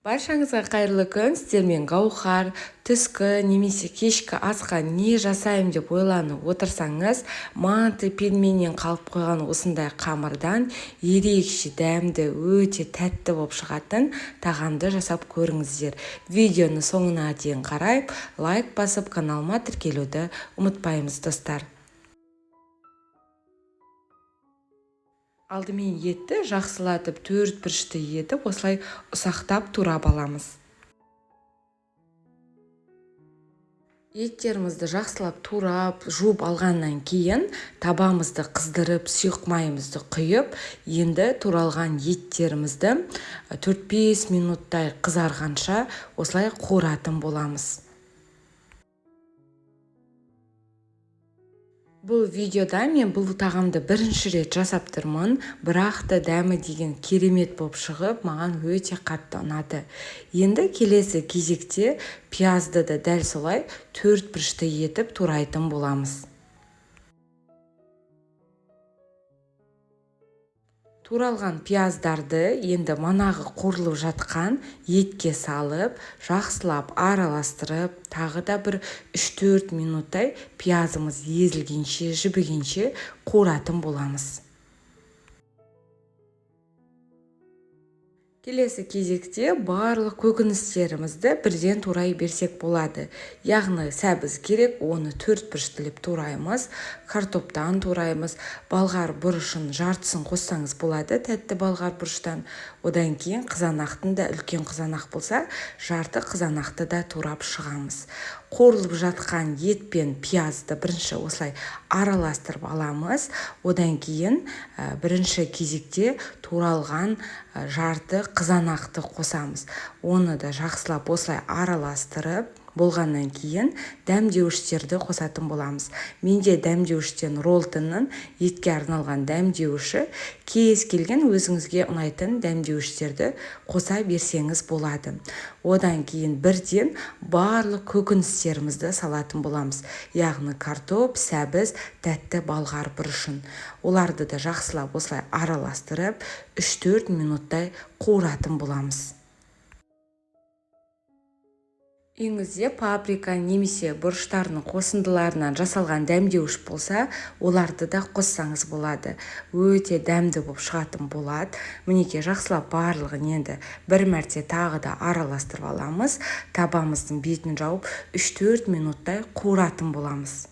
Баршаңызға қайырлы күн. Сіздермен Гаухар түскі немесе кешкі асқа не жасайым деп ойланып отырсаңыз, манты пельменнен қалып қойған осындай қамырдан ерекше дәмді, өте тәтті болып шығатын тағамды жасап көріңіздер. Видеоны соңына дейін қарайып, лайк басып, каналыма тіркелуді ұмытпаймыз, достар. Алдымен етті жақсылатып, төрт бұрышты етіп, осылай ұсақтап турап аламыз. Еттерімізді жақсылап турап, жуып алғаннан кейін табамызды қыздырып, сұйық майымызды құйып, енді туралған еттерімізді 4-5 минуттай қызарғанша осылай қуыратын боламыз. Бұл видеода мен бұл тағамды бірінші рет жасап тұрмын, бірақ та дәмі деген керемет болып шығып, маған өте қатты ұнады. Енді келесі кезекте пиязды да дәл солай 4 бұрышты етіп турайтын боламыз. Туралған пияздарды енді манағы қуырылып жатқан етке салып, жақсылап араластырып, тағы да бір 3-4 минуттай пиязымыз езілгенше, жібігенше қуыратын боламыз. Келесі кезекте барлық көкөністерімізді бірден турай берсек болады. Яғни сәбіз керек, оны 4 бұрыштылып тураймыз, картоптан тураймыз, балғар бұрышын жартысын қоссаңыз болады, тәтті балғар бұрыштан. Одан кейін қызанақтың да үлкен қызанақ болса, жарты қызанақты да турап шығамыз. Қуырылып жатқан ет пен пиязды бірінші осылай араластырып аламыз. Одан кейін бірінші кезекте туралған жарты қызанақты қосамыз. Оны да жақсылап осылай араластырып болғаннан кейін дәмдеуіштерді қосатын боламыз. Менде дәмдеуіштен Ролтонның етке арналған дәмдеуіші, кез келген өзіңізге ұнайтын дәмдеуіштерді қоса берсеңіз болады. Одан кейін бірден барлық көкөністерімізді салатын боламыз. Яғни картоп, сәбіз, тәтті балғар бұрышын. Оларды да жақсылап осылай араластырып 3-4 минуттай қуыратын боламыз. Үйіңізде паприка немесе бұрыштардың қосындыларынан жасалған дәмдеуіш болса, оларды да қоссаңыз болады. Өте дәмді болып шығатын болады. Мінекей жақсылап барлығын енді бір мәрте тағы да араластырып аламыз. Табамыздың бетін жауып 3-4 минуттай қуыратын боламыз.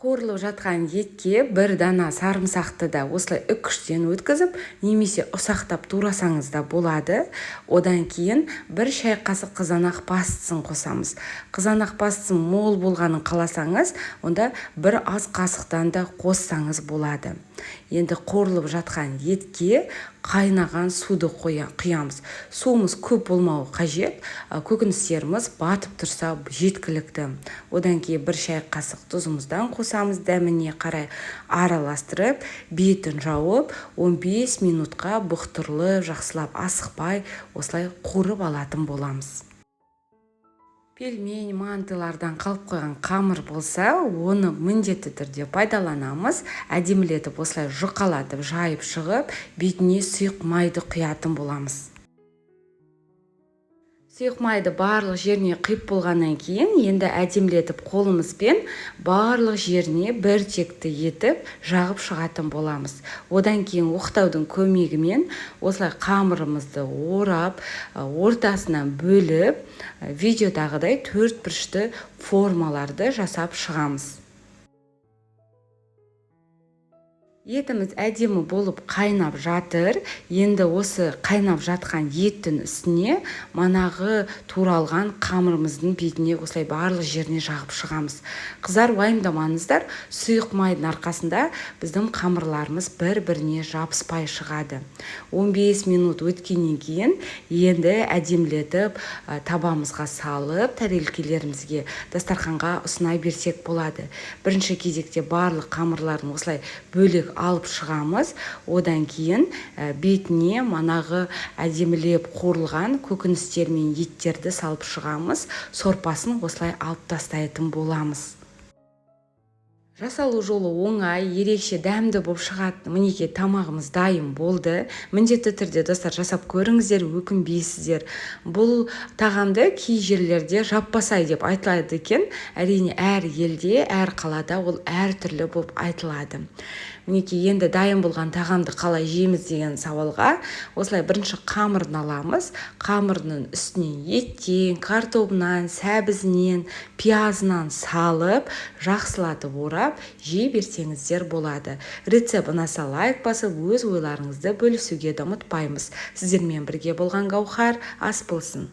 Қуырылып жатқан етке бір дана сарымсақты да осылай үккіштен өткізіп, немесе ұсақтап турасаңыз да болады. Одан кейін бір шай қасық қызанақ пастысын қосамыз. Қызанақ пастысын мол болғанын қаласаңыз, онда бір аз қасықтан да қоссаңыз болады. Енді қуырылып жатқан етке қайнаған суды құямыз. Суымыз көп болмауы қажет, көкөністеріміз батып тұрса жеткілікті. Одан кейін бір шай қасық тұзымыздан қосамыз, дәміне қарай араластырып, бетін жауып, 15 минутқа бұқтырлы, жақсылап асықпай, осылай қуырып алатын боламыз. Пельмень, мантылардан қалып қойған қамыр болса, оны міндетті түрде пайдаланамыз. Әдемілетіп осылай жұқалатып, жайып шығып, бетіне сұйық майды құятын боламыз. Сұйық майды барлық жеріне қиып болғаннан кейін, енді әдемілетіп қолымызбен барлық жеріне бір текті етіп жағып шығатын боламыз. Одан кейін оқтаудың көмегімен осылай қамырымызды орап, ортасынан бөліп, видеодағыдай 4 бұрышты формаларды жасап шығамыз. Етіміз әдемі болып қайнап жатыр. Енді осы қайнап жатқан еттің үстіне манағы туралған қамырымыздың бетіне осылай барлық жеріне жағып шығамыз. Қыздар, уайымдамаңыздар, сұйық майдың арқасында біздің қамырларымыз бір-біріне жабыспай шығады. 15 минут өткеннен кейін енді әдемілетіп табамызға салып, тарелкелерімізге, дастарханға ұсына берсек болады. Бірінші кезекте барлық қамырларын осылай бөлек алып шығамыз. Одан кейін бетіне манағы әдемілеп қуырылған көкөністер мен еттерді салып шығамыз. Сорпасын осылай алып тастайтын боламыз. Жасалу жолы оңай, ерекше дәмді болып шығады. Мінекей тамағымыз дайын болды. Міндетті түрде достар жасап көріңіздер, өкінбейсіздер. Бұл тағамды кей жерлерде жаппасай деп айтылады екен. Әрине әр елде, әр қалада ол әртүрлі болып айтылады. Мінекей енді дайын болған тағамды қалай жейміз деген сауалға осылай бірінші қамырын аламыз. Қамырының үстіне еттен, картобынан, сәбізінен, пиязынан салып, жақсылатып орап, жей берсеңіздер болады. Рецепт ұнаса лайк басып, өз ойларыңызды бөлісуге де ұмытпаймыз. Сіздермен бірге болған Гаухар ас болсын.